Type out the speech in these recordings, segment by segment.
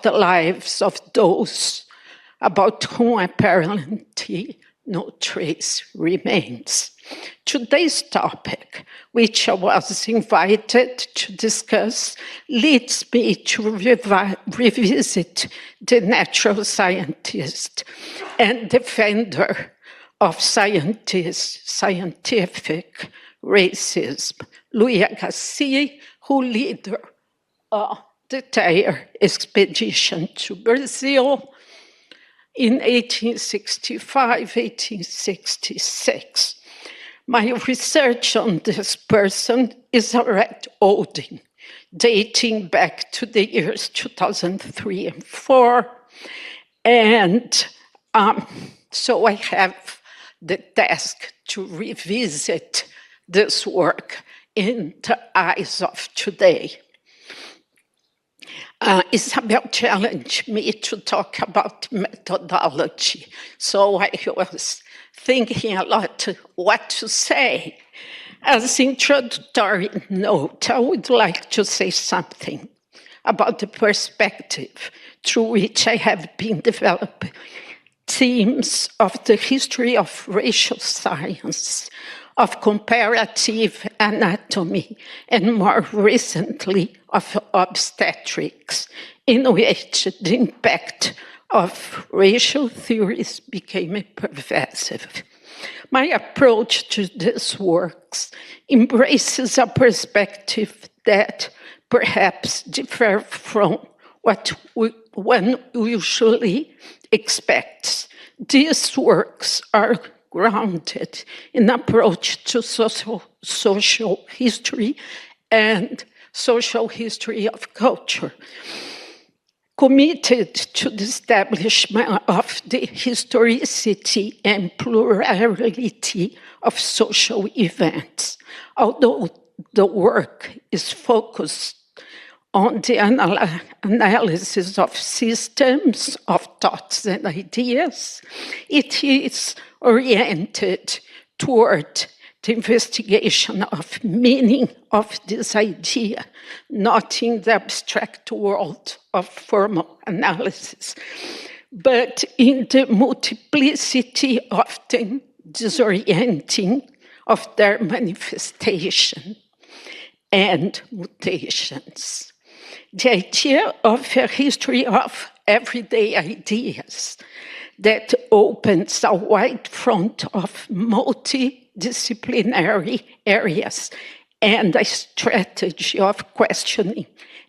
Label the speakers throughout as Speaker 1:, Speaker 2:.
Speaker 1: the lives of those about whom apparently no trace remains. Today's topic, which I was invited to discuss, leads me to revisit the natural scientist and defender of scientific racism, Louis Agassiz, who led the entire expedition to Brazil in 1865-1866. My research on this person is already old, dating back to the years 2003 and 2004. And so I have the task to revisit this work in the eyes of today. Isabel challenged me to talk about methodology, so I was thinking a lot what to say. As introductory note, I would like to say something about the perspective through which I have been developing themes of the history of racial science, of comparative anatomy, and more recently of obstetrics, in which the impact of racial theories became pervasive. My approach to these works embraces a perspective that perhaps differs from what one usually expects. These works are grounded in approach to social history and social history of culture, committed to the establishment of the historicity and plurality of social events. Although the work is focused on the analysis of systems of thoughts and ideas, it is oriented toward the investigation of meaning of this idea, not in the abstract world of formal analysis, but in the multiplicity, often disorienting, of their manifestation and mutations. The idea of a history of everyday ideas that opens a wide front of multidisciplinary areas and a strategy of questioning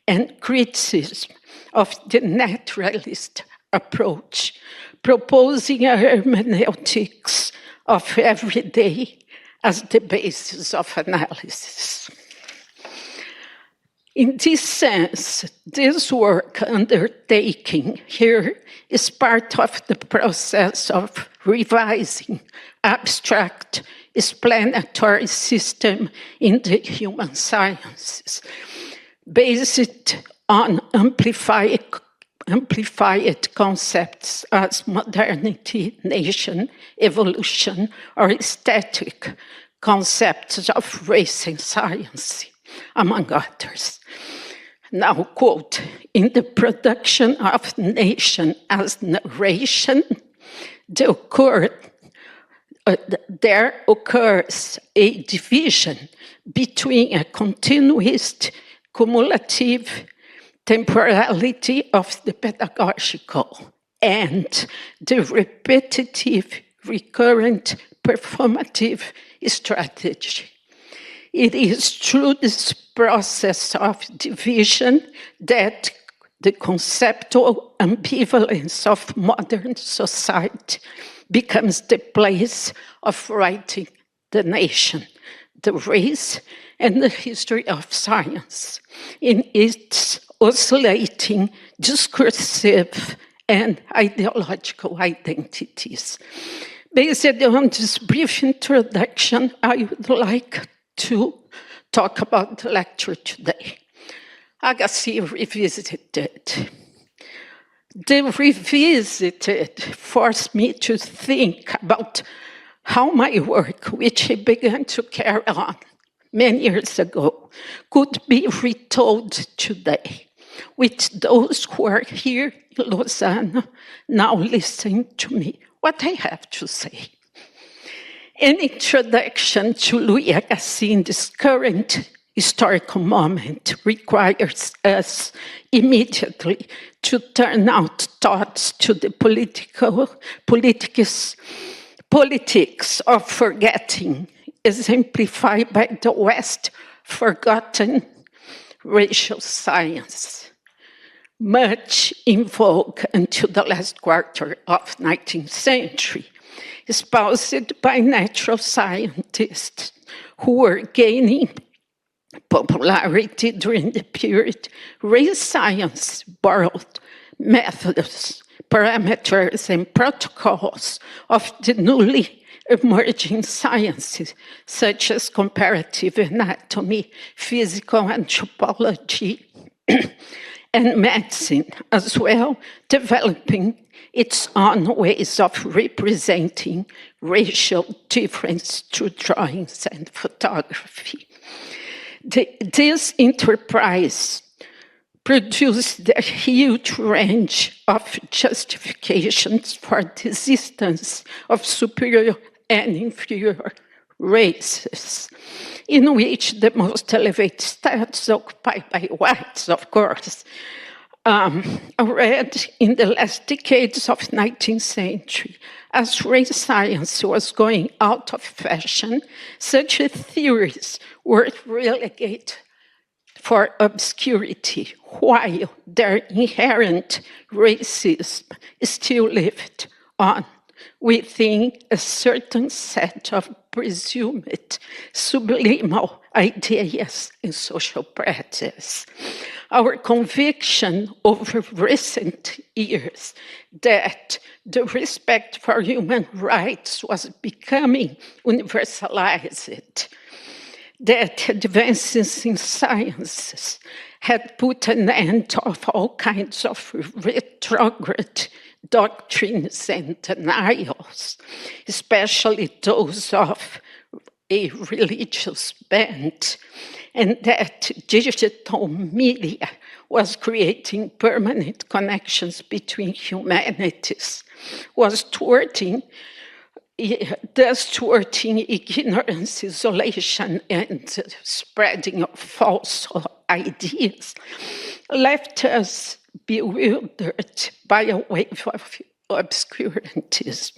Speaker 1: and criticism of the naturalist approach, proposing a hermeneutics of everyday as the basis of analysis. In this sense, this work undertaking here is part of the process of revising abstract explanatory system in the human sciences, based on amplified concepts as modernity, nation, evolution, or aesthetic concepts of race and science, among others. Now, quote, in the production of nation as narration, there occurs a division between a continuist, cumulative temporality of the pedagogical and the repetitive, recurrent, performative strategy. It is through this process of division that the conceptual ambivalence of modern society becomes the place of writing the nation, the race, and the history of science in its oscillating discursive and ideological identities. Based on this brief introduction, I would like to talk about the lecture today. Agassiz Revisited. The Revisited forced me to think about how my work, which I began to carry on many years ago, could be retold today. with those who are here in Lausanne now listening to me, what I have to say. An introduction to Louis Agassiz in this current historical moment requires us immediately to turn our thoughts to the politics of forgetting, exemplified by the West forgotten racial science, much in vogue until the last quarter of the 19th century, espoused by natural scientists who were gaining popularity during the period. Race science borrowed methods, parameters, and protocols of the newly emerging sciences, such as comparative anatomy, physical anthropology, and medicine, as well, developing its own ways of representing racial difference through drawings and photography. This enterprise produced a huge range of justifications for the existence of superior and inferior races, in which the most elevated status occupied by whites, of course. Read in the last decades of the 19th century, as race science was going out of fashion, such theories were relegated for obscurity, while their inherent racism still lived on within a certain set of presumed subliminal ideas and social practice. Our conviction over recent years that the respect for human rights was becoming universalized, that advances in sciences had put an end of all kinds of retrograde doctrines and denials, especially those of a religious bent, and that digital media was creating permanent connections between humanities, was thus thwarting ignorance, isolation, and spreading of false ideas, left us bewildered by a wave of obscurantism,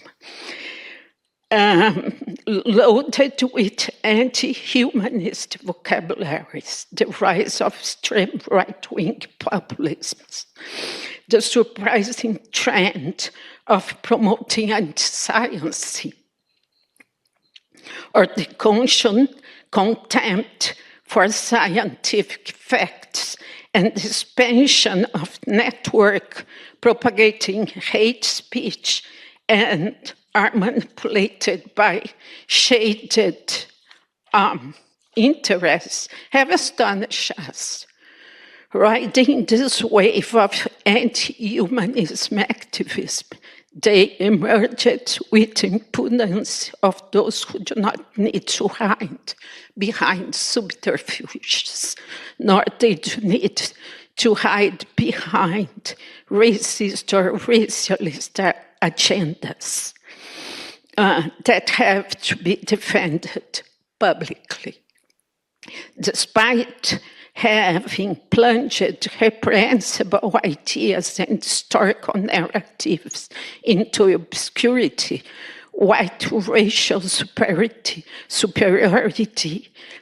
Speaker 1: loaded with anti-humanist vocabularies, the rise of extreme right-wing populisms, the surprising trend of promoting anti-science, or the conscious contempt for scientific facts, and the expansion of network propagating hate speech and are manipulated by shaded interests have astonished us. Riding this wave of anti-humanism activism, they emerged with impudence of those who do not need to hide behind subterfuges, nor they do need to hide behind racist or racialist agendas that have to be defended publicly. Despite having plunged reprehensible ideas and historical narratives into obscurity, white racial superiority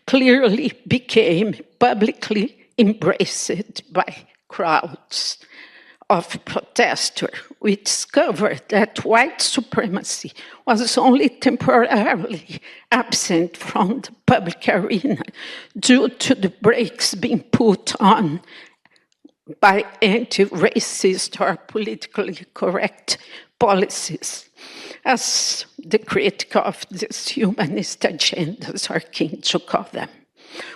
Speaker 1: clearly became publicly embraced by crowds of protesters. We discovered that white supremacy was only temporarily absent from the public arena due to the brakes being put on by anti-racist or politically correct policies, as the critics of these humanist agendas are keen to call them.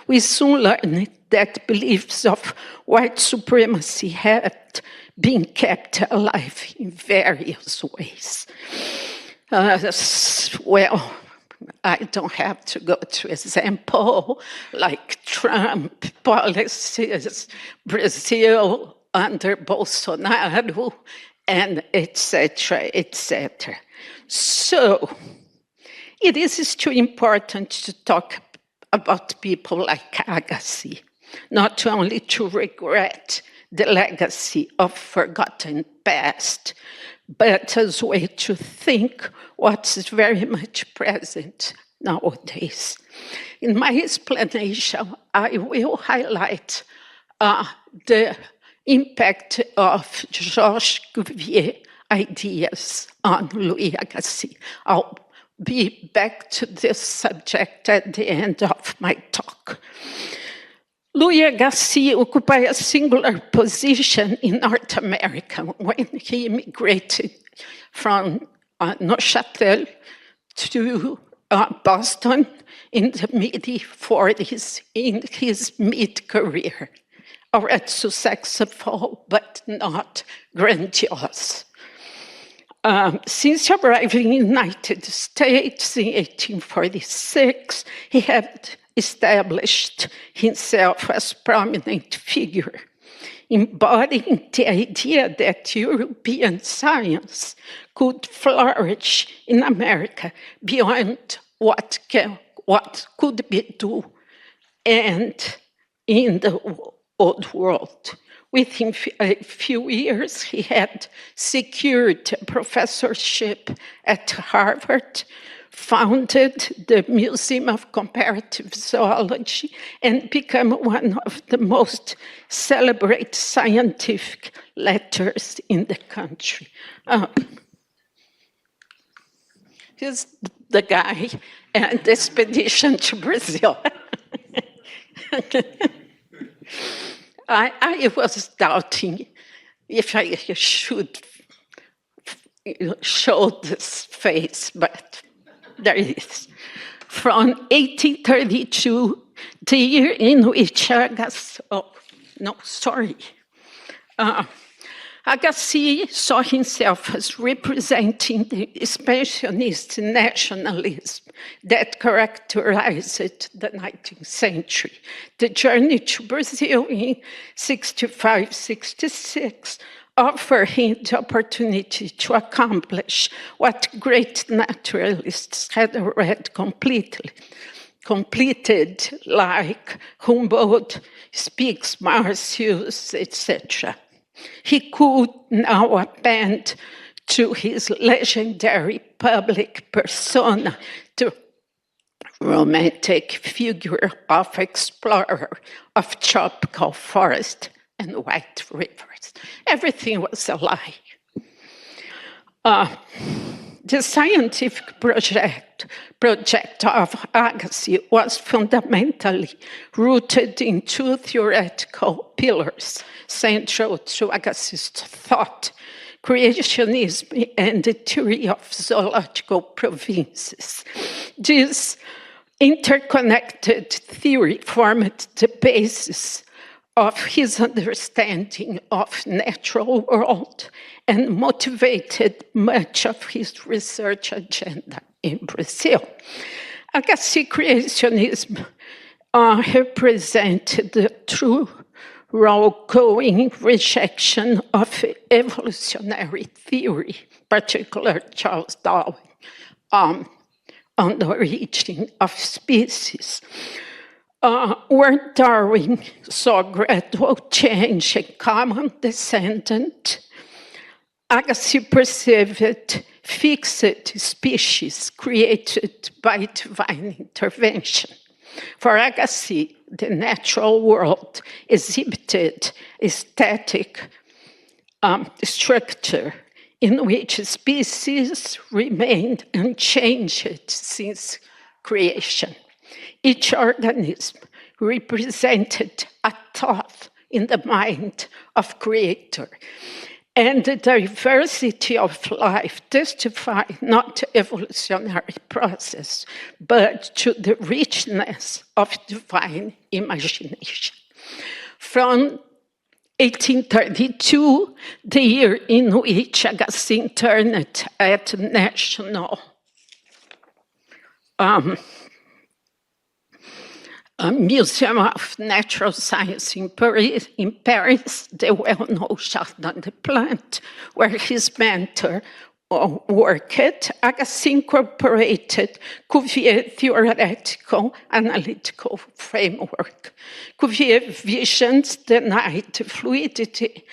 Speaker 1: We soon learned that beliefs of white supremacy had been kept alive in various ways. I don't have to go to example like Trump policies, Brazil under Bolsonaro, and etc., etc. So it is still important to talk about people like Agassiz, not only to regret the legacy of forgotten past, but as a way to think what is very much present nowadays. In my explanation, I will highlight the impact of Georges Cuvier's ideas on Louis Agassiz. I'll be back to this subject at the end of my talk. Louis Agassiz occupied a singular position in North America when he immigrated from Neuchâtel to Boston in the mid-40s in his mid-career. Already successful, but not grandiose. Since arriving in the United States in 1846, he had established himself as a prominent figure, embodying the idea that European science could flourish in America beyond what could be done and in the old world. Within a few years, he had secured a professorship at Harvard, founded the Museum of Comparative Zoology, and became one of the most celebrated scientific letters in the country. Here's the guy and the expedition to Brazil. I was doubting if I should show this face, but there it is. From 1832, the year in which Agassiz saw himself as representing the expansionist nationalism that characterized the 19th century. The journey to Brazil in 65-66 offered him the opportunity to accomplish what great naturalists had already completed, like Humboldt, Spix, Marcius, etc. He could now append to his legendary public persona the romantic figure of explorer of tropical forest and white rivers. Everything was a lie. The scientific project of Agassiz was fundamentally rooted in two theoretical pillars central to Agassiz's thought: creationism and the theory of zoological provinces. This interconnected theory formed the basis of his understanding of natural world and motivated much of his research agenda in Brazil. Agassiz creationism represented the true raw-going rejection of evolutionary theory, particularly Charles Darwin, on the origin of species. Where Darwin saw gradual change in common descendant, Agassiz perceived fixed species created by divine intervention. For Agassiz, the natural world exhibited a static structure in which species remained unchanged since creation. Each organism represented a thought in the mind of creator. And the diversity of life testified not to evolutionary process, but to the richness of divine imagination. From 1832, the year in which Agassiz interned at National Museum of Natural Science in Paris, the well-known Jardin des Plantes, where his mentor worked. Agassiz incorporated Cuvier's theoretical analytical framework. Cuvier's visions denied the fluidity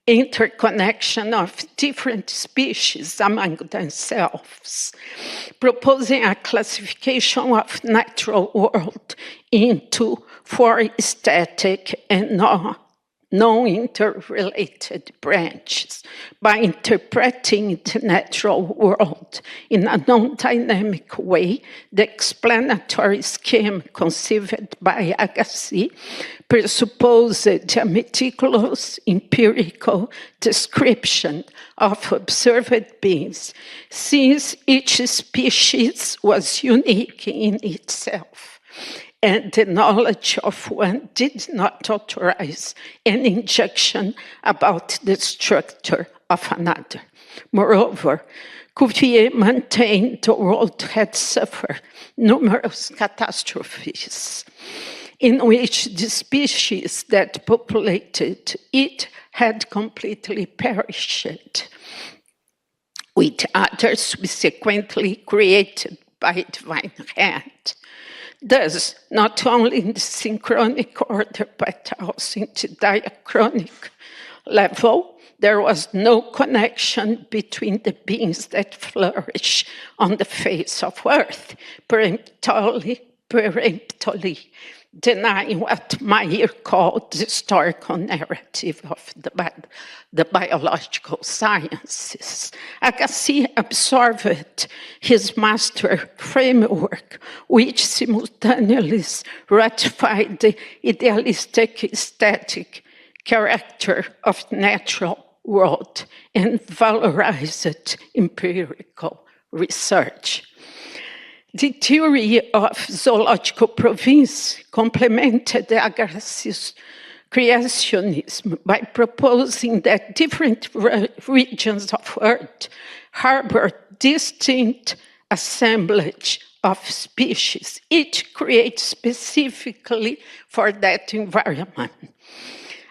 Speaker 1: interconnection of different species among themselves, proposing a classification of natural world into four aesthetic and non-interrelated branches by interpreting the natural world in a non-dynamic way. The explanatory scheme conceived by Agassiz presupposed a meticulous empirical description of observed beings, since each species was unique in itself, and the knowledge of one did not authorize an injunction about the structure of another. Moreover, Cuvier maintained the world had suffered numerous catastrophes in which the species that populated it had completely perished, with others subsequently created by divine hand. Thus, not only in the synchronic order, but also in the diachronic level, there was no connection between the beings that flourish on the face of Earth, peremptorily denying what Meyer called the historical narrative of the biological sciences. Agassiz absorbed his master framework, which simultaneously ratified the idealistic aesthetic character of the natural world and valorized empirical research. The theory of zoological province complemented the Agassiz creationism by proposing that different regions of Earth harbor distinct assemblage of species, each created specifically for that environment.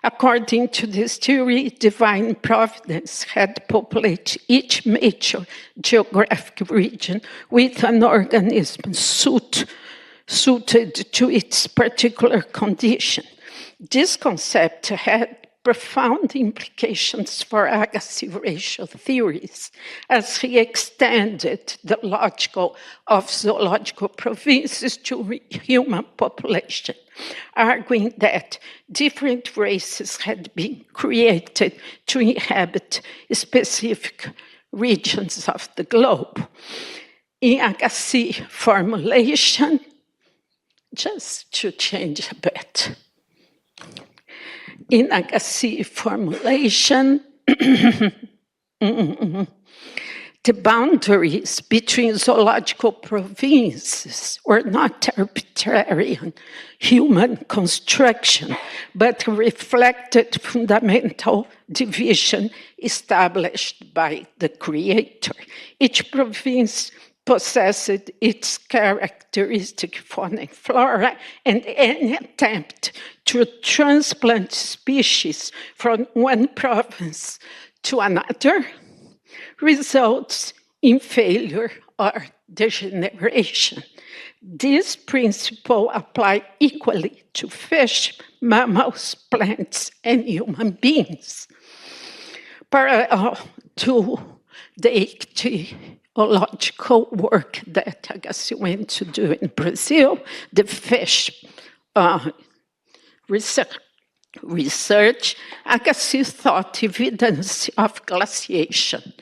Speaker 1: According to this theory, divine providence had populated each major geographic region with an organism suited to its particular condition. This concept had profound implications for Agassiz racial theories, as he extended the logic of zoological provinces to human population, arguing that different races had been created to inhabit specific regions of the globe. In Agassiz formulation, just to change a bit, in Agassiz formulation, the boundaries between zoological provinces were not arbitrary human construction, but reflected fundamental division established by the Creator. Each province possessed its characteristic fauna and flora, and any attempt to transplant species from one province to another results in failure or degeneration. This principle applies equally to fish, mammals, plants, and human beings. Parallel to the ichthyological work that Agassiz went to do in Brazil, the fish research, Agassiz thought evidence of glaciation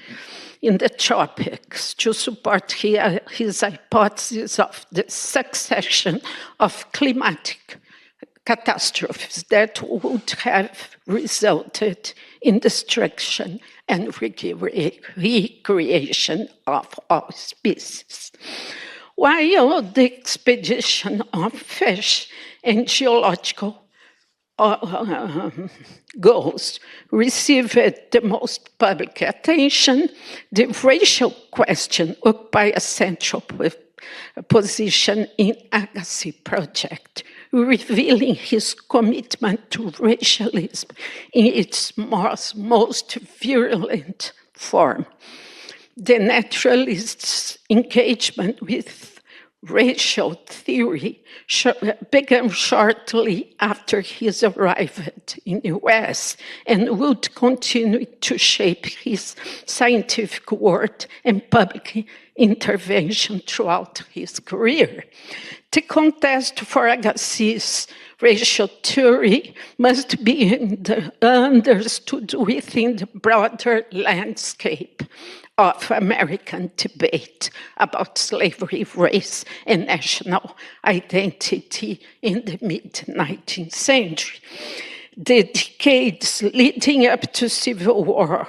Speaker 1: in the tropics to support his hypothesis of the succession of climatic catastrophes that would have resulted in destruction and recreation of all species. While the expedition of fish and geological goals received the most public attention, the racial question occupied a central position in Agassiz project, revealing his commitment to racialism in its most virulent form. The naturalist's engagement with racial theory began shortly after his arrival in the US and would continue to shape his scientific work and public intervention throughout his career. The contest for Agassiz racial theory must be understood within the broader landscape of American debate about slavery, race, and national identity in the mid-19th century. The decades leading up to Civil War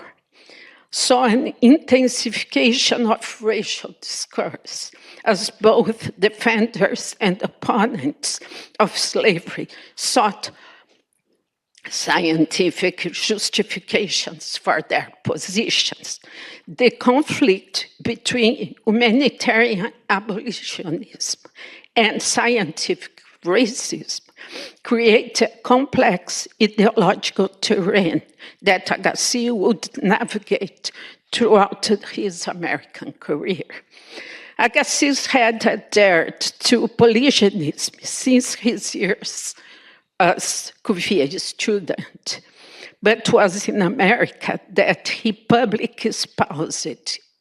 Speaker 1: saw an intensification of racial discourse as both defenders and opponents of slavery sought scientific justifications for their positions. The conflict between humanitarian abolitionism and scientific racism created a complex ideological terrain that Agassiz would navigate throughout his American career. Agassiz had adhered to polygenism since his years as Cuvier student, but it was in America that he publicly espoused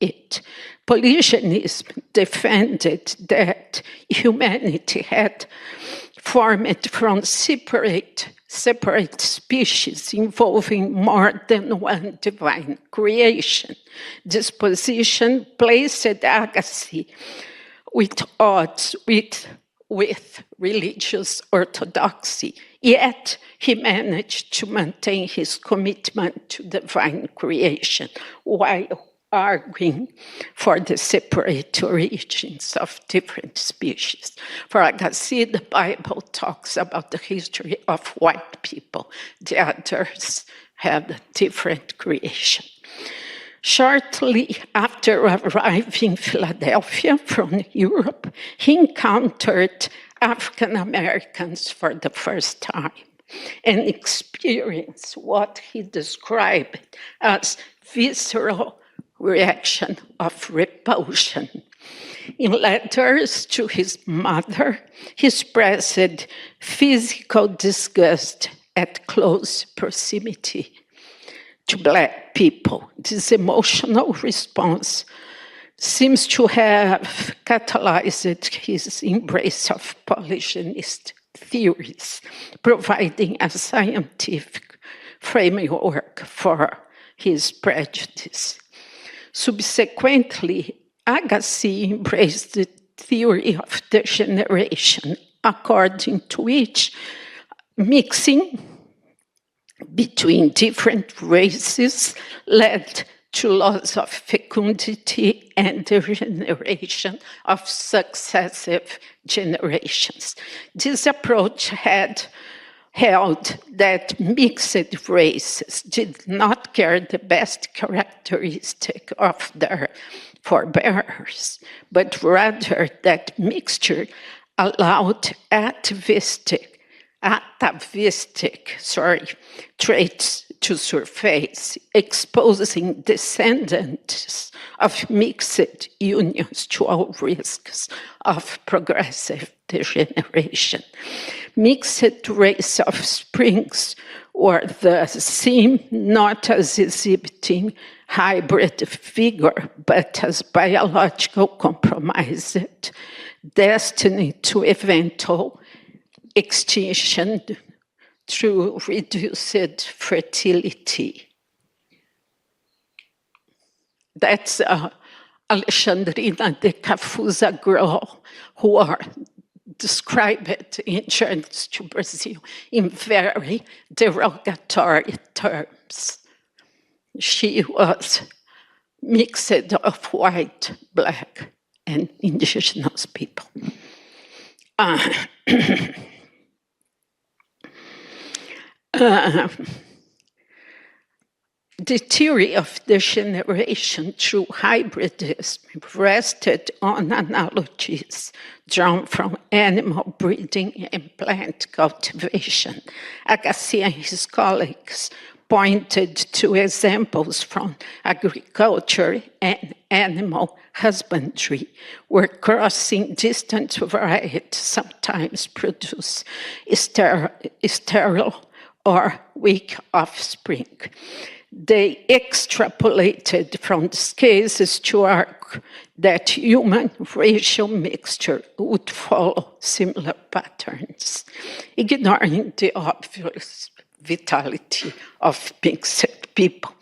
Speaker 1: it. Polygenism defended that humanity had formed from separate species involving more than one divine creation. This position placed Agassiz with odds with religious orthodoxy, yet he managed to maintain his commitment to divine creation while arguing for the separate origins of different species. For Agassiz, the Bible talks about the history of white people. The others have a different creation. Shortly after arriving in Philadelphia from Europe, he encountered African Americans for the first time and experienced what he described as visceral reaction of repulsion. In letters to his mother, he expressed physical disgust at close proximity to Black people. This emotional response seems to have catalyzed his embrace of polygenist theories, providing a scientific framework for his prejudice. Subsequently, Agassiz embraced the theory of degeneration, according to which mixing between different races led to loss of fecundity and degeneration of successive generations. This approach had held that mixed races did not carry the best characteristic of their forebears, but rather that mixture allowed atavistic traits to surface, exposing descendants of mixed unions to all risks of progressive degeneration. Mixed race offsprings were thus seen not as exhibiting hybrid vigor, but as biological compromise, destined to eventual extinction through reduced fertility. That's Alexandrina de Cafuza girl who described it in Journeys to Brazil in very derogatory terms. She was mixed of white, Black, and indigenous people. The theory of degeneration through hybridism rested on analogies drawn from animal breeding and plant cultivation. Agassiz and his colleagues pointed to examples from agriculture and animal husbandry, where crossing distant varieties sometimes produce sterile or weak offspring. They extrapolated from these cases to argue that human racial mixture would follow similar patterns, ignoring the obvious vitality of mixed people.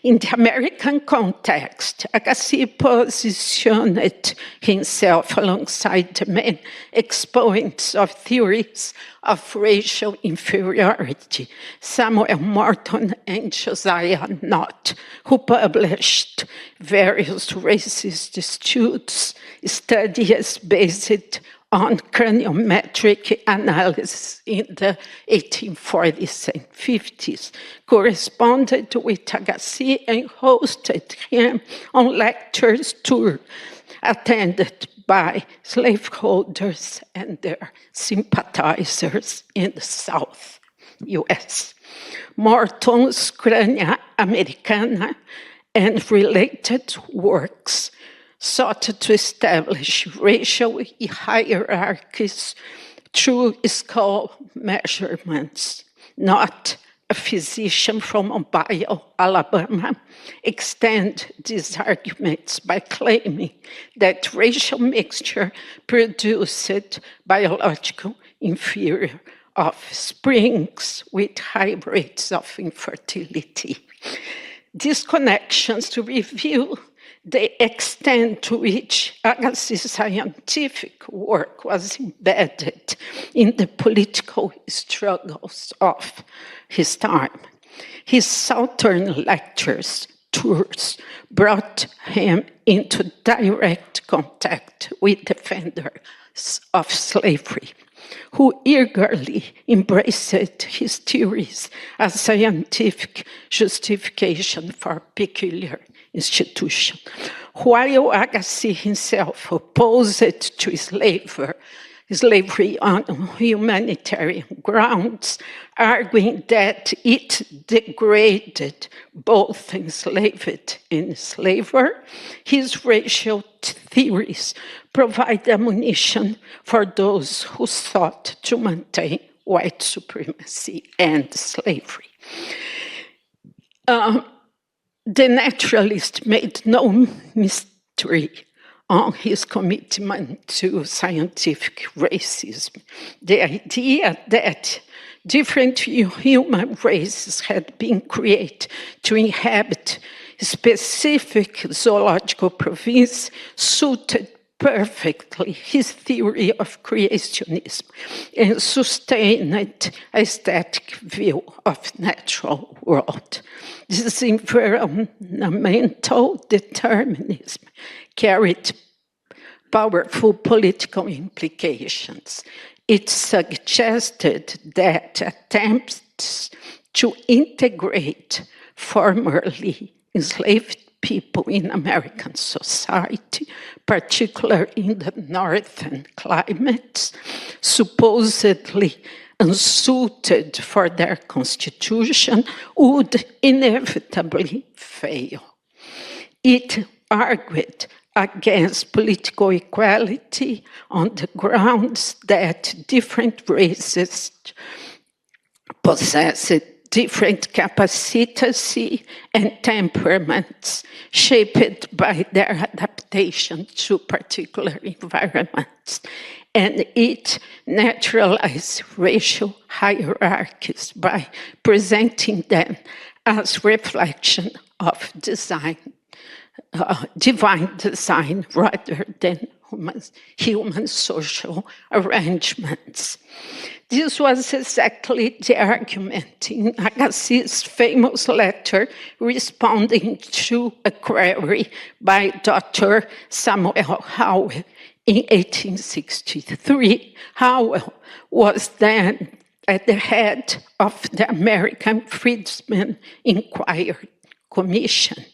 Speaker 1: In the American context, Agassiz positioned himself alongside the main exponents of theories of racial inferiority, Samuel Morton and Josiah Knott, who published various racist studies based on craniometric analysis in the 1840s and 50s, corresponded with Agassiz and hosted him on lectures tours attended by slaveholders and their sympathizers in the South US. Morton's Crania Americana and related works sought to establish racial hierarchies through skull measurements. Not a physician from Mobile, Alabama, extend these arguments by claiming that racial mixture produced biological inferior offsprings with high rates of infertility. These connections reveal the extent to which Agassiz's scientific work was embedded in the political struggles of his time. His Southern lectures tours brought him into direct contact with defenders of slavery, who eagerly embraced his theories as scientific justification for peculiar institution. While Agassiz himself opposed to slavery on humanitarian grounds, arguing that it degraded both enslaved and enslaver, his racial theories provide ammunition for those who sought to maintain white supremacy and slavery. The naturalist made no mystery on his commitment to scientific racism. The idea that different human races had been created to inhabit specific zoological province suited perfectly his theory of creationism and sustained aesthetic view of natural world. This environmental determinism carried powerful political implications. It suggested that attempts to integrate formerly enslaved people in American society, particularly in the northern climates, supposedly unsuited for their constitution, would inevitably fail. It argued against political equality on the grounds that different races possessed different capacity and temperaments shaped by their adaptation to particular environments. And it naturalized racial hierarchies by presenting them as reflection of divine design rather than human social arrangements. This was exactly the argument in Agassiz's famous letter responding to a query by Dr. Samuel Howell in 1863. Howell was then at the head of the American Freedmen's Inquiry Commission,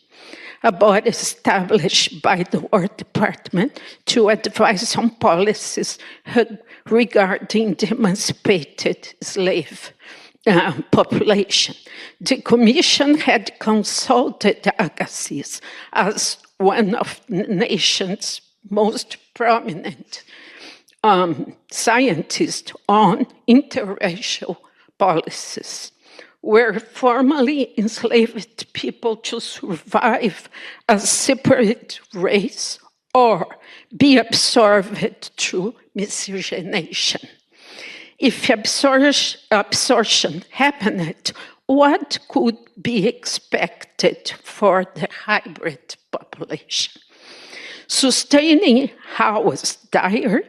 Speaker 1: a body established by the War Department to advise on policies regarding the emancipated slave population. The commission had consulted Agassiz as one of the nation's most prominent scientists on interracial policies. Were formerly enslaved people to survive as separate race or be absorbed through miscegenation? If absorption happened, what could be expected for the hybrid population? Sustaining Howe's dire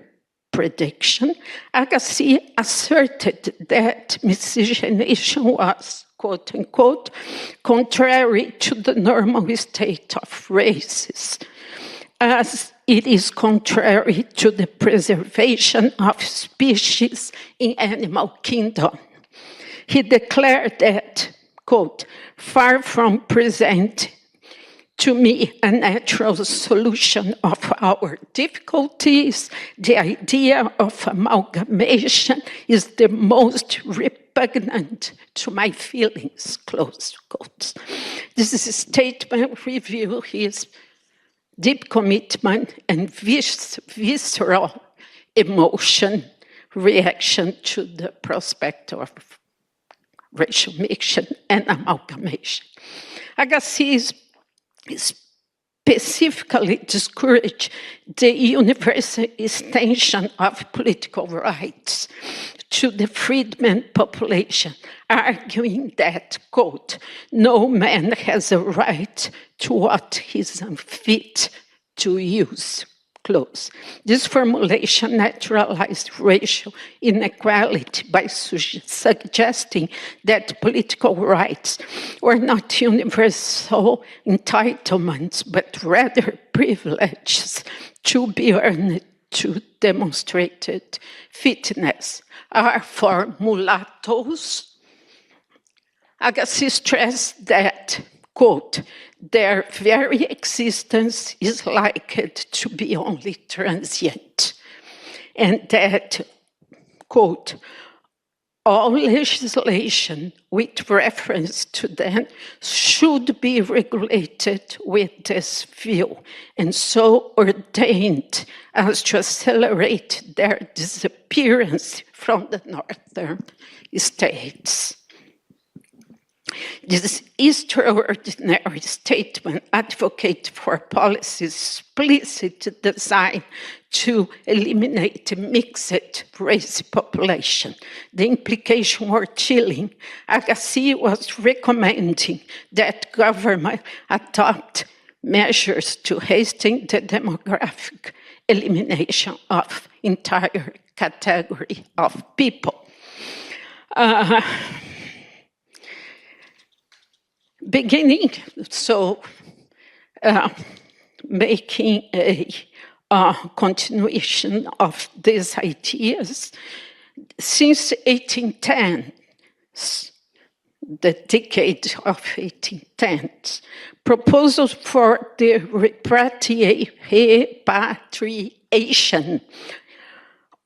Speaker 1: prediction, Agassiz asserted that miscegenation was, quote unquote, contrary to the normal state of races, as it is contrary to the preservation of species in animal kingdom. He declared that, quote, far from presenting to me a natural solution of our difficulties, the idea of amalgamation is the most repugnant to my feelings, close quotes. This is a statement reveals his deep commitment and visceral emotion reaction to the prospect of racial mixture and amalgamation. Agassiz specifically discouraged the universal extension of political rights to the freedmen population, arguing that, quote, no man has a right to what he is unfit to use, close. This formulation naturalized racial inequality by suggesting that political rights were not universal entitlements, but rather privileges to be earned to demonstrated fitness are for mulattoes. Agassiz stressed that, quote, their very existence is likely to be only transient, and that, quote, all legislation with reference to them should be regulated with this view, and so ordained as to accelerate their disappearance from the northern states. This extraordinary statement advocates for policies explicitly designed to eliminate the mixed race population. The implication were chilling. Agassiz was recommending that government adopt measures to hasten the demographic elimination of entire category of people. Making a continuation of these ideas, since 1810, the decade of 1810s, proposals for the repatriation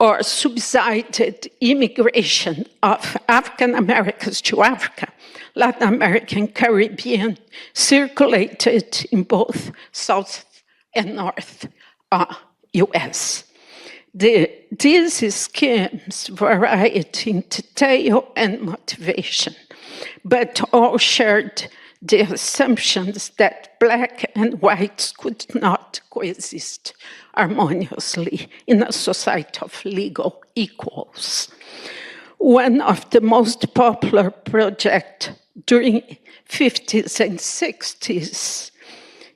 Speaker 1: or subsidized immigration of African Americans to Africa, Latin America, and Caribbean circulated in both South and North U.S. These schemes varied in detail and motivation, but all shared the assumptions that Black and whites could not coexist harmoniously in a society of legal equals. One of the most popular projects during 50s and 60s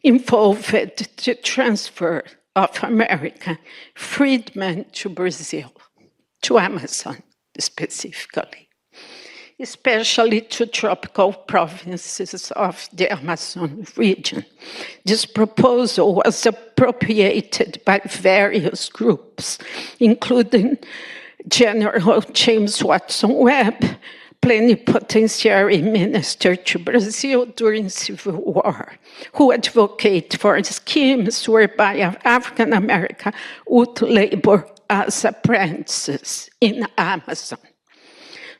Speaker 1: involved the transfer of American freedmen to Brazil, to Amazon specifically, especially to tropical provinces of the Amazon region. This proposal was appropriated by various groups, including General James Watson Webb, plenipotentiary minister to Brazil during Civil War, who advocated for schemes whereby African America would labor as apprentices in Amazon.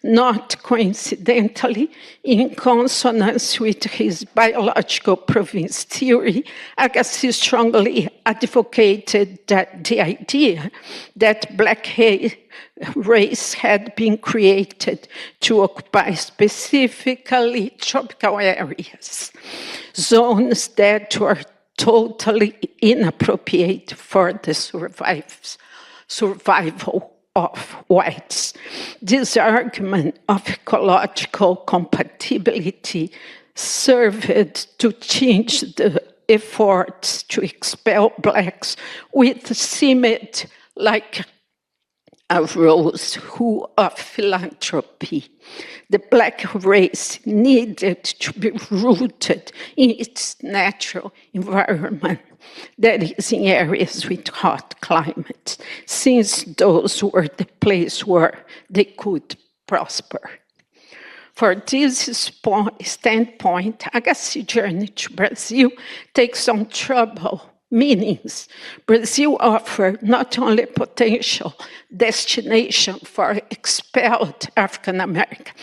Speaker 1: Not coincidentally, in consonance with his biological province theory, Agassiz strongly advocated that the idea that black race had been created to occupy specifically tropical areas, zones that were totally inappropriate for the survival of whites. This argument of ecological compatibility served to change the efforts to expel blacks, which seemed like a rose of philanthropy. The black race needed to be rooted in its natural environment, that is, in areas with hot climates, since those were the place where they could prosper. For this standpoint, Agassiz's journey to Brazil takes on trouble meanings. Brazil offered not only a potential destination for expelled African Americans,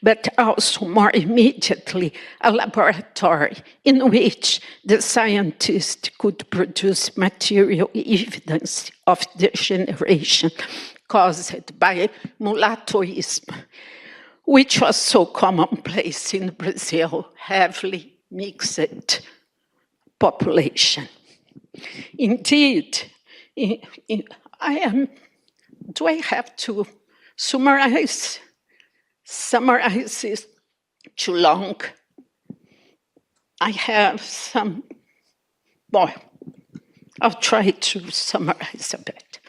Speaker 1: but also more immediately a laboratory in which the scientists could produce material evidence of degeneration caused by mulattoism, which was so commonplace in Brazil, heavily mixed population. Indeed, do I have to summarize? Summarize is too long. I have some, well, I'll try to summarize a bit.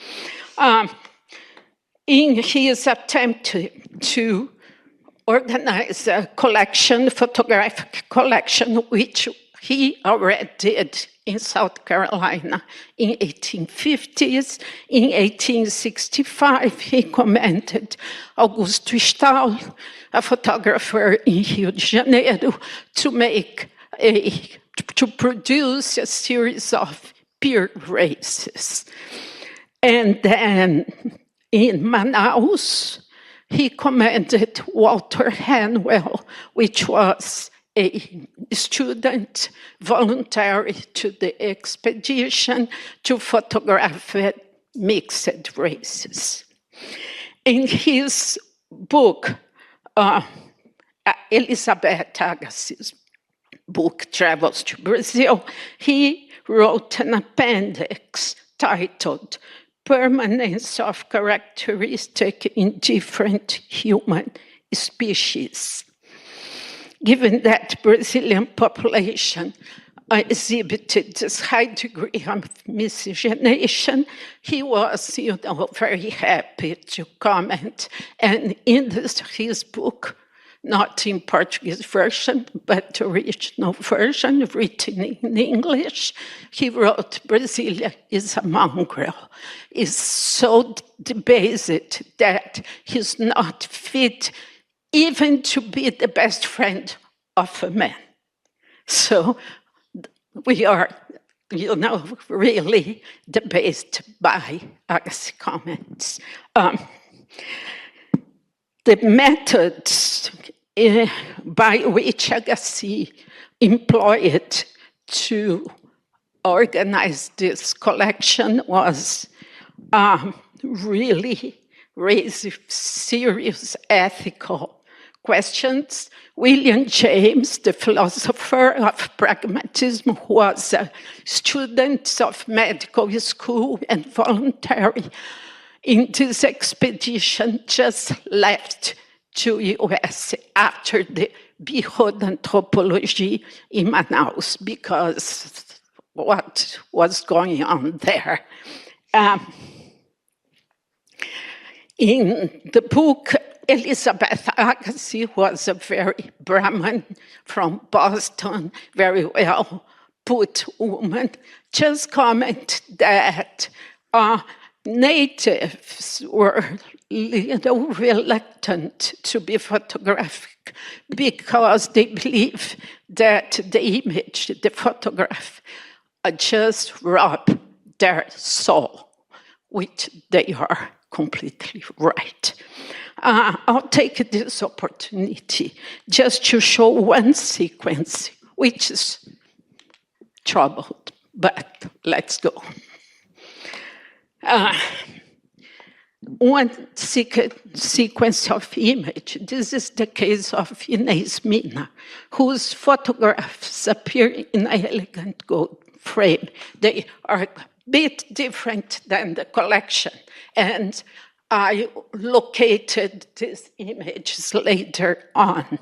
Speaker 1: In his attempt to organize a collection, photographic collection, which he already did in South Carolina in 1850s. In 1865, he commended Augusto Stahl, a photographer in Rio de Janeiro, to produce a series of peer races. And then in Manaus, he commended Walter Hanwell, which was a student voluntary to the expedition to photograph mixed races. In his book, Elizabeth Agassiz's book, Travels to Brazil, he wrote an appendix titled Permanence of Characteristic in Different Human Species. Given that Brazilian population exhibited this high degree of miscegenation, he was, very happy to comment. And in his book, not in Portuguese version, but the original version written in English, he wrote, Brasilia is a mongrel, is so debased that he's not fit even to be the best friend of a man. So we are, really debased by Agassiz's comments. The methods by which Agassiz employed to organize this collection was really raise serious ethical questions. William James, the philosopher of pragmatism, who was a student of medical school and voluntary in this expedition, just left to US after the Bureau d'Anthropologie in Manaus because what was going on there. In the book, Elizabeth Agassiz was a very Brahmin from Boston, very well put woman, just comment that Natives were a little reluctant to be photographic because they believe that the image, the photograph, just rob their soul, which they are completely right. I'll take this opportunity just to show one sequence, which is troubled, but let's go. One sequence of image. This is the case of Inês Mina, whose photographs appear in an elegant gold frame. They are a bit different than the collection, and I located these images later on.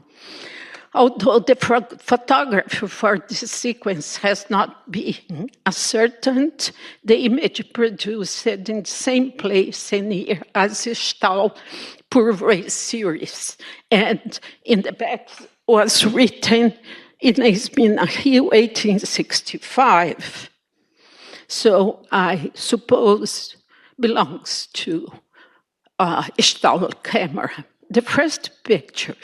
Speaker 1: Although the photography for this sequence has not been ascertained, the image produced in the same place near Agassiz Purvey series. And in the back was written Inês Mina Rio 1865. So I suppose belongs to Stahl camera. The first picture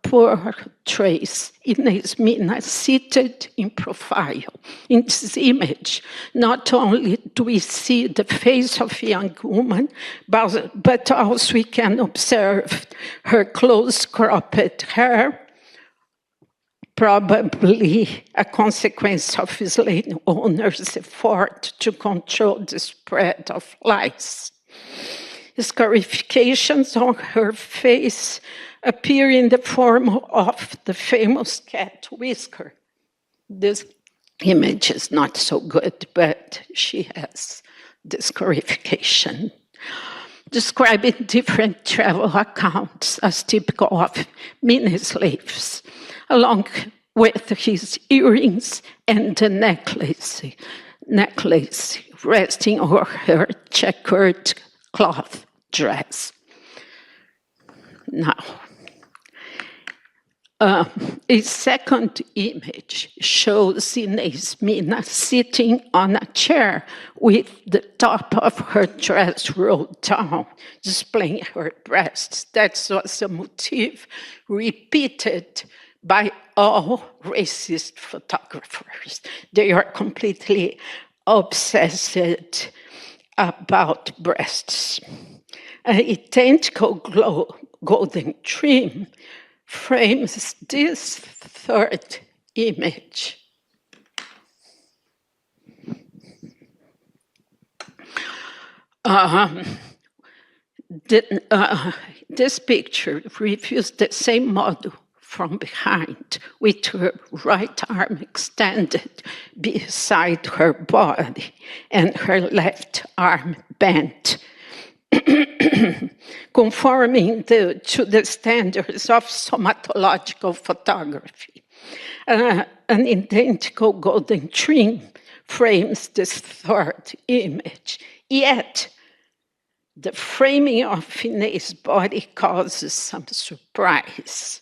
Speaker 1: portrays Inês Mina seated in profile. In this image, not only do we see the face of a young woman, but also we can observe her close cropped hair, probably a consequence of his late owner's effort to control the spread of lice. Scarifications on her face appear in the form of the famous cat whisker. This image is not so good, but she has the scarification. Describing different travel accounts as typical of mini slaves, along with his earrings and the necklace resting over her checkered cloth dress. Now, a second image shows Inês Mina sitting on a chair with the top of her dress rolled down, displaying her breasts. That was a motif repeated by all racist photographers. They are completely obsessed about breasts. An identical golden trim frames this third image. This picture reviews the same model from behind, with her right arm extended beside her body and her left arm bent, conforming to the standards of somatological photography. An identical golden trim frames this third image, yet the framing of Inês' body causes some surprise.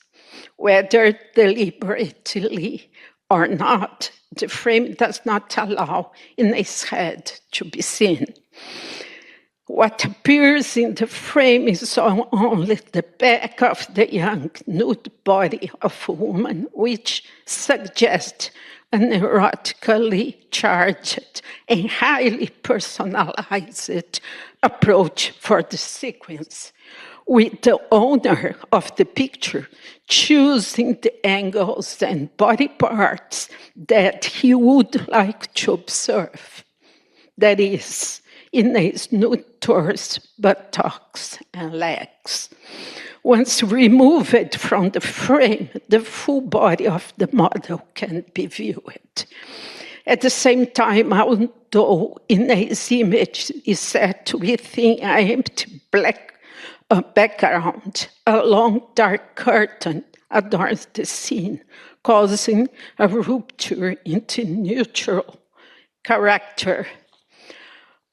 Speaker 1: Whether deliberately or not, the frame does not allow Inês' head to be seen. What appears in the frame is only the back of the young nude body of a woman, which suggests an erotically charged and highly personalized approach for the sequence, with the owner of the picture choosing the angles and body parts that he would like to observe. That is, Inês' nude torso, buttocks, and legs. Once removed from the frame, the full body of the model can be viewed. At the same time, although Inês' image is set within an empty black background, a long dark curtain adorns the scene, causing a rupture in the neutral character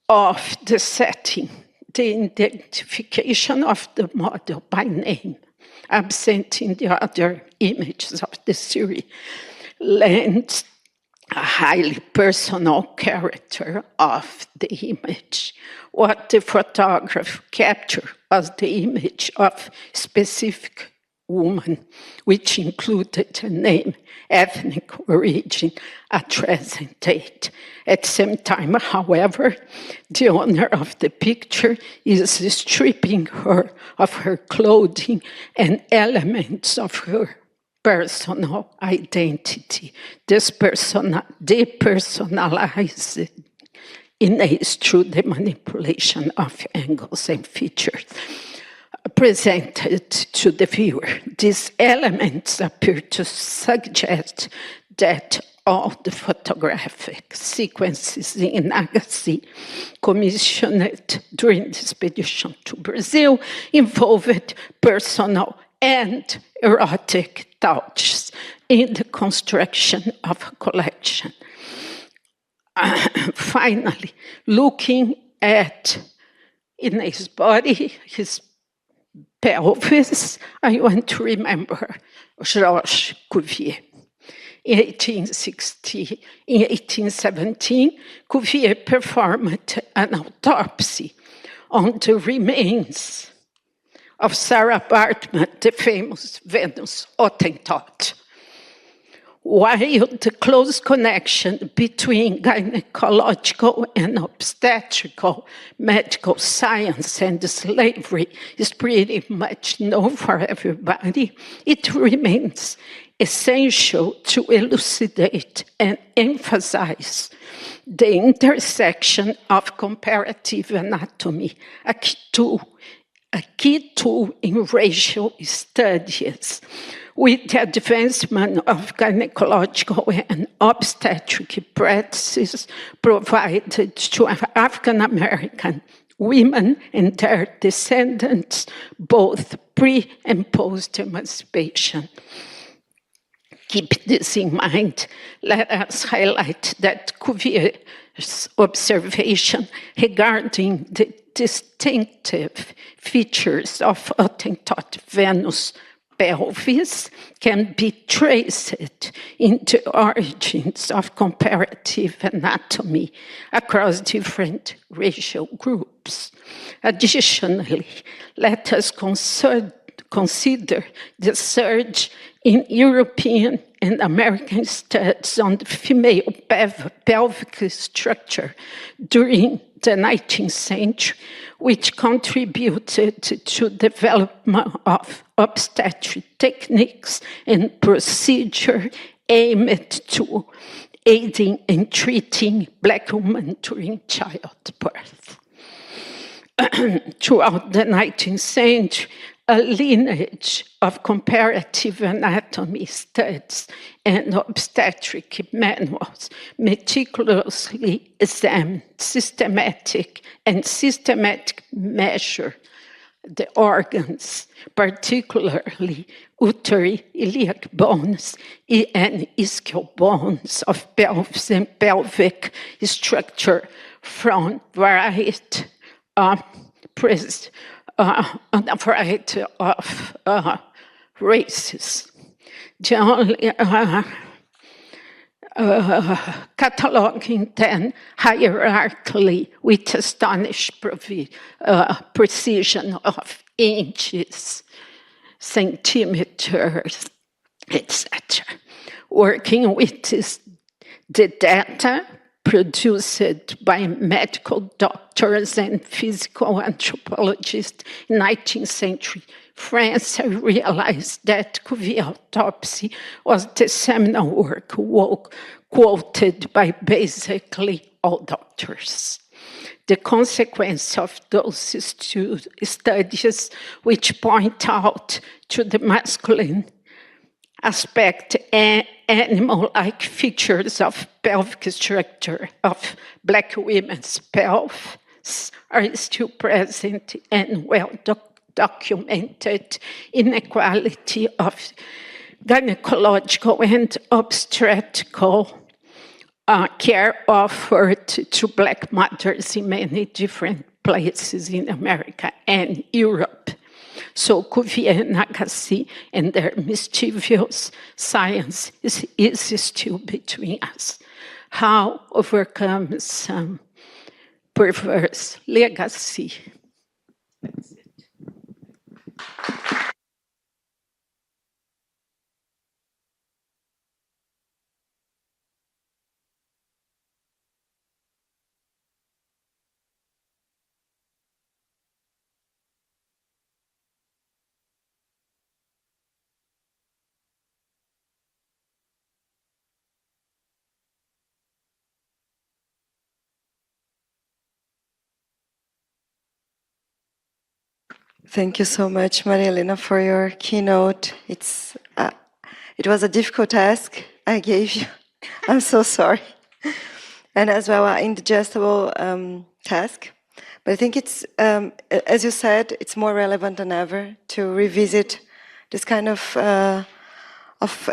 Speaker 1: of the setting. The identification of the model by name, absent in the other images of the series, lends a highly personal character of the image. What the photograph captured was the image of specific woman, which included a name, ethnic origin, address, and date. At the same time, however, the owner of the picture is stripping her of her clothing and elements of her personal identity, depersonalized innate through the manipulation of angles and features presented to the viewer. These elements appear to suggest that all the photographic sequences in Agassiz commissioned during the expedition to Brazil involved personal and erotic touches in the construction of a collection. Finally, looking at in his body, his pelvis, I want to remember Georges Cuvier. In 1817, Cuvier performed an autopsy on the remains of Sarah Bartman, the famous Venus Hottentot. While the close connection between gynecological and obstetrical medical science and slavery is pretty much known for everybody, it remains essential to elucidate and emphasize the intersection of comparative anatomy, a key tool in racial studies. With the advancement of gynecological and obstetric practices provided to African American women and their descendants, both pre and post emancipation. Keep this in mind. Let us highlight that Cuvier's observation regarding the distinctive features of Hottentot Venus pelvis can be traced into origins of comparative anatomy across different racial groups. Additionally, let us consider the surge in European and American studies on the female pelvic structure during the 19th century, which contributed to development of obstetric techniques and procedure aimed to aiding and treating Black women during childbirth. Throughout the 19th century, a lineage of comparative anatomy studies and obstetric manuals meticulously examine systematic measure the organs, particularly uterine, iliac bones, and ischial bones of pelvis and pelvic structure from variety on a variety of races. The only cataloging then hierarchically with astonished precision of inches, centimeters, etc. Working with the data produced by medical doctors and physical anthropologists in 19th century France, I realized that Cuvier's autopsy was the seminal work quoted by basically all doctors. The consequence of those studies which point out to the masculine aspect and animal-like features of pelvic structure of Black women's pelvis are still present and well documented inequality of gynecological and obstetrical care offered to Black mothers in many different places in America and Europe. So Cuvier and Agassiz and their mischievous science is still between us. how overcome some perverse legacy. That's it.
Speaker 2: Thank you so much, Maria Helena, for your keynote. It was a difficult task I gave you. I'm so sorry. And as well, an indigestible task. But I think it's, as you said, it's more relevant than ever to revisit this kind of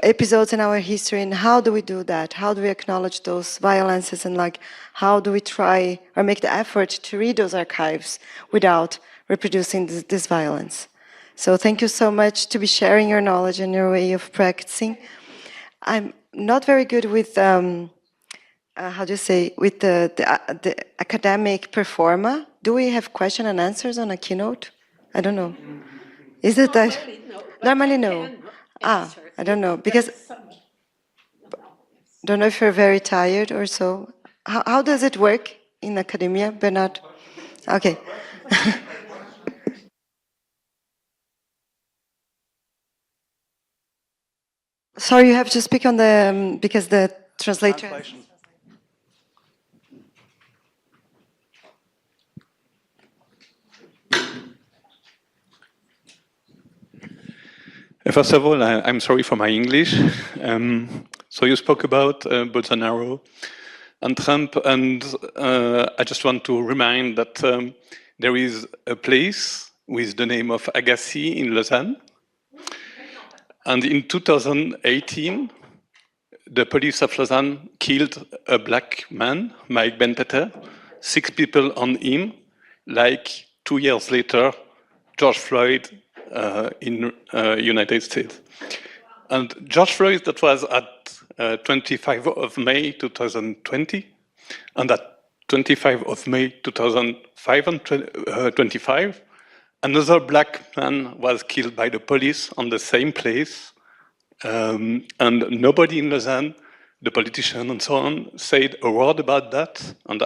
Speaker 2: episodes in our history, and how do we do that? How do we acknowledge those violences, and like how do we try or make the effort to read those archives without reproducing this violence? So thank you so much to be sharing your knowledge and your way of practicing. I'm not very good with how do you say, with the academic performer. Do we have question and answers on a keynote? I don't know. Is it that? Normally no. I don't know, because don't know if you're very tired or so. How does it work in academia, Bernard? Okay. Sorry, you have to speak on the, because the translator...
Speaker 3: First of all, I'm sorry for my English. So you spoke about Bolsonaro and Trump, and I just want to remind that there is a place with the name of Agassiz in Lausanne. And in 2018, the police of Lausanne killed a black man, Mike Ben-Peter, 6 people on him, like 2 years later, George Floyd in United States. And George Floyd, that was at 25 of May 2020, and at 25 of May 2025, another black man was killed by the police on the same place, and nobody in Lausanne, the politician and so on, said a word about that, and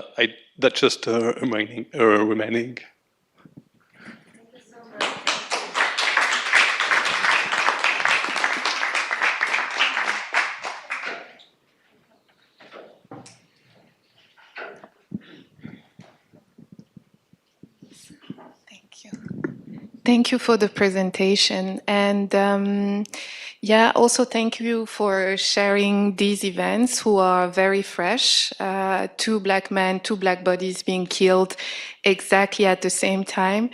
Speaker 3: that's just remaining.
Speaker 4: Thank you for the presentation. And also thank you for sharing these events who are very fresh. 2 black men, 2 black bodies being killed exactly at the same time.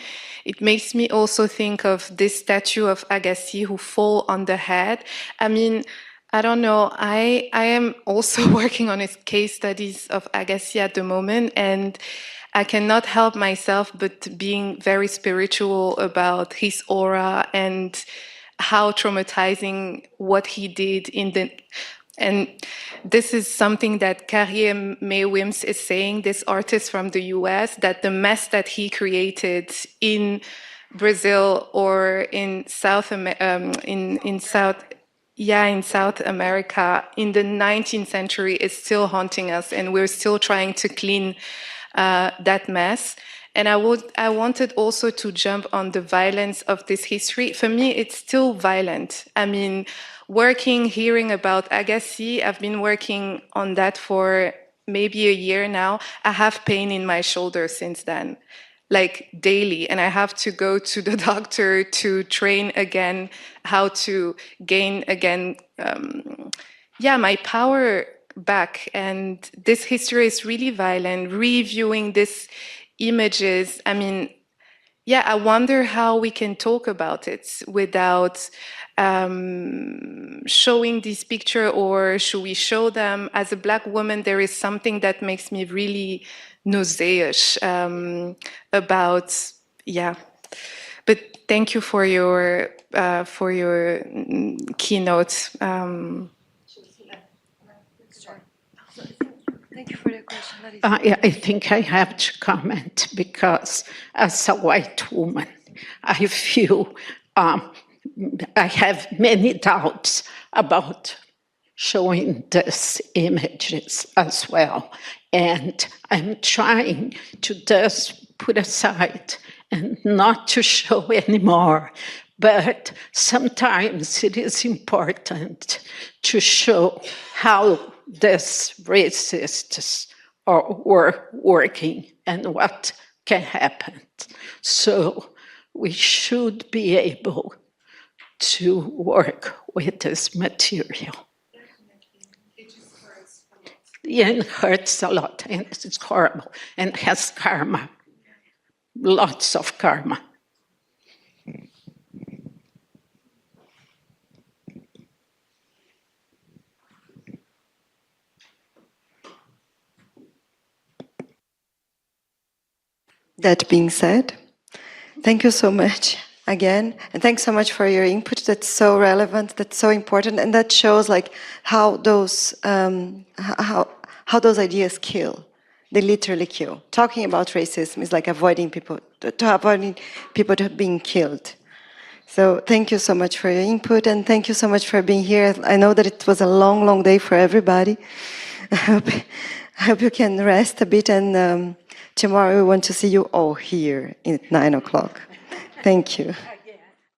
Speaker 4: It makes me also think of this statue of Agassiz who fall on the head. I mean, I don't know. I am also working on his case studies of Agassiz at the moment, and I cannot help myself but being very spiritual about his aura and how traumatizing what he did and this is something that Carrie Mae Wims is saying, this artist from the US, that the mess that he created in Brazil or in South America in the 19th century is still haunting us, and we're still trying to clean that mess. And I wanted also to jump on the violence of this history. For me, it's still violent. I mean, hearing about Agassiz, I've been working on that for maybe a year now. I have pain in my shoulder since then, like daily, and I have to go to the doctor to train again, how to gain again, my power back. And this history is really violent. Reviewing these images, I mean, I wonder how we can talk about it without showing this picture, or should we show them? As a black woman, there is something that makes me really nauseous about, But thank you for your keynote.
Speaker 2: Thank you for the question, Larissa.
Speaker 1: I think I have to comment because as a white woman, I feel I have many doubts about showing these images as well. And I'm trying to just put aside and not to show anymore. But sometimes it is important to show how these racists were working and what can happen. So we should be able to work with this material. Yeah, it hurts a lot, and it's horrible, and has karma, lots of karma.
Speaker 2: That being said, thank you so much again, and thanks so much for your input. That's so relevant, that's so important, and that shows like how those ideas kill. They literally kill. Talking about racism is like avoiding people being killed. So thank you so much for your input, and thank you so much for being here. I know that it was a long, long day for everybody. I hope you can rest a bit, and tomorrow we want to see you all here at 9 o'clock. Thank you.